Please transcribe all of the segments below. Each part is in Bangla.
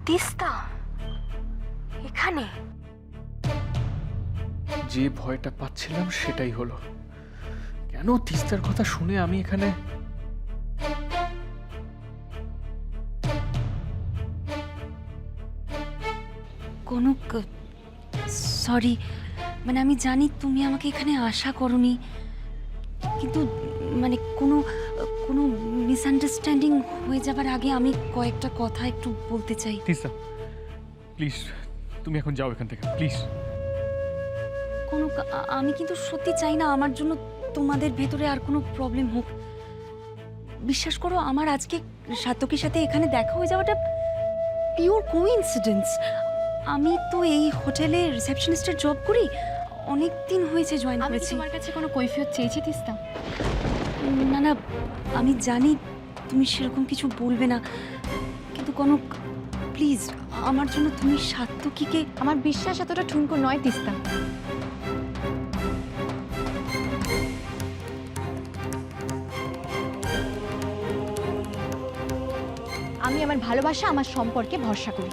তিস্তা এখানে? যে ভয়টা পাচ্ছিলাম সেটাই হলো। কেন তিস্তার কথা শুনে আমি এখানে? কনক, সরি, মানে আমি জানি তুমি আমাকে এখানে আশা করনি, কিন্তু মানে কোনো কোনো মিসআন্ডারস্ট্যান্ডিং হয়ে যাবার আগে আমি কয়েকটা কথা একটু বলতে চাই। তিস্তা প্লিজ, তুমি এখন যাও এখান থেকে প্লিজ। কনক, আমি কিন্তু সত্যি চাই না আমার জন্য তোমাদের ভেতরে আর কোনো প্রবলেম হোক। বিশ্বাস করো, আমার আজকে সাতকের সাথে এখানে দেখা হয়ে যাওয়াটা পিওর কোইন্সিডেন্স। আমি তো এই হোটেলে রিসেপশনিস্টের জব করি, অনেক দিন হয়েছে জয়েন আমি করেছি। তোমার কাছে কোনো কৈফিয়ত চেয়েছি তিস্তা? না না, আমি জানি তুমি সেরকম কিছু বলবে না, কিন্তু কনক প্লিজ আমার জন্য তুমি সাত্তকীকে। আমার বিশ্বাস এতটা ঠুনকো নয় তিস্তা। আমি আমার ভালোবাসা, আমার সম্পর্কে ভরসা করি।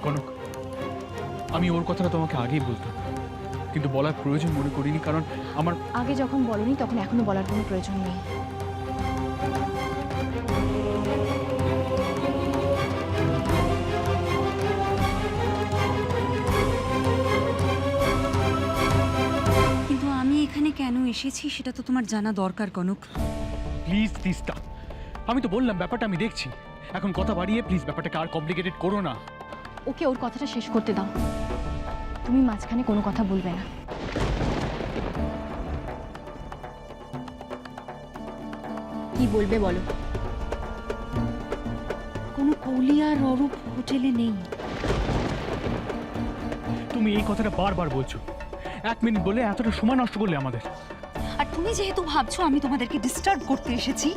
কনক, আমি ওর কথাটা তোমাকে আগেই বলতাম, কিন্তু বলার প্রয়োজন মনে করিনি, কারণ আমার আগে যখন বলনি তখন এখনো বলার কোনো প্রয়োজন নেই। কিন্তু আমি এখানে কেন এসেছি সেটা তো তোমার জানা দরকার কনক। প্লিজ তিস্তা, আমি তো বললাম ব্যাপারটা আমি দেখছি। এখন কথা বাড়িয়ে প্লিজ ব্যাপারটাকে আর কমপ্লিকেটেড করো না। ওকে ওর কথাটা শেষ করতে দাও। তুমি মাঝখানে কোনো কথা বলবে না। কি বলবে বলো? কোনো কৌলি আর অরূপ হোটেলে নেই। তুমি এই কথাটা বারবার বলছো, 1 মিনিট বলে এতটা সময় নষ্ট করলে আমাদের। আর তুমি যেহেতু ভাবছো আমি তোমাদেরকে ডিস্টার্ব করতে এসেছি,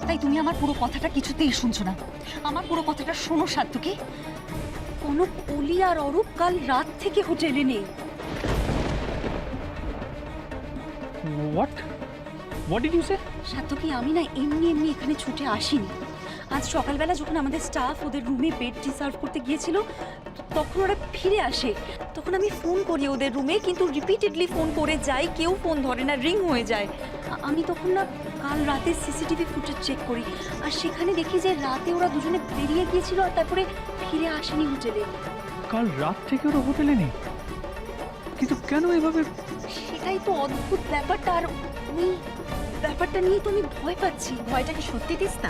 তাই তুমি আমার পুরো কথাটা কিছুতেই শুনছো না। আমার পুরো কথাটা শোনো সাত্তকী। কোনো কলি আর অরূপ কাল রাত থেকে হোটেলে নেই। হোয়াট ডিড ইউ সে? সাত্তকী, আমি না এমনি এমনি এখানে ছুটে আসিনি। আজ সকালবেলা যখন আমাদের স্টাফ ওদের রুমে বেড রিসার্ভ করতে গিয়েছিল, তখন ওরা ফিরে আসে। তখন আমি ফোন করি ওদের রুমে, কিন্তু রিপিটেডলি ফোন করে যাই, কেউ ফোন ধরে না, রিং হয়ে যায়। আমি তখন না কাল রাতে সিসিটিভি ফুটেজ চেক করি, আর সেখানে দেখি যে রাতে ওরা দুজনে বেরিয়ে গিয়েছিল আর তারপরে ফিরে আসেনি হোটেলে। কাল রাত থেকে ওরা হোটেলে নেই, কিন্তু কেন এভাবে? সেটাই তো অদ্ভুত ব্যাপারটা, আর ওই ব্যাপারটা নিয়ে তো আমি ভয় পাচ্ছি। ভয়টা কি সত্যি তিস্তা?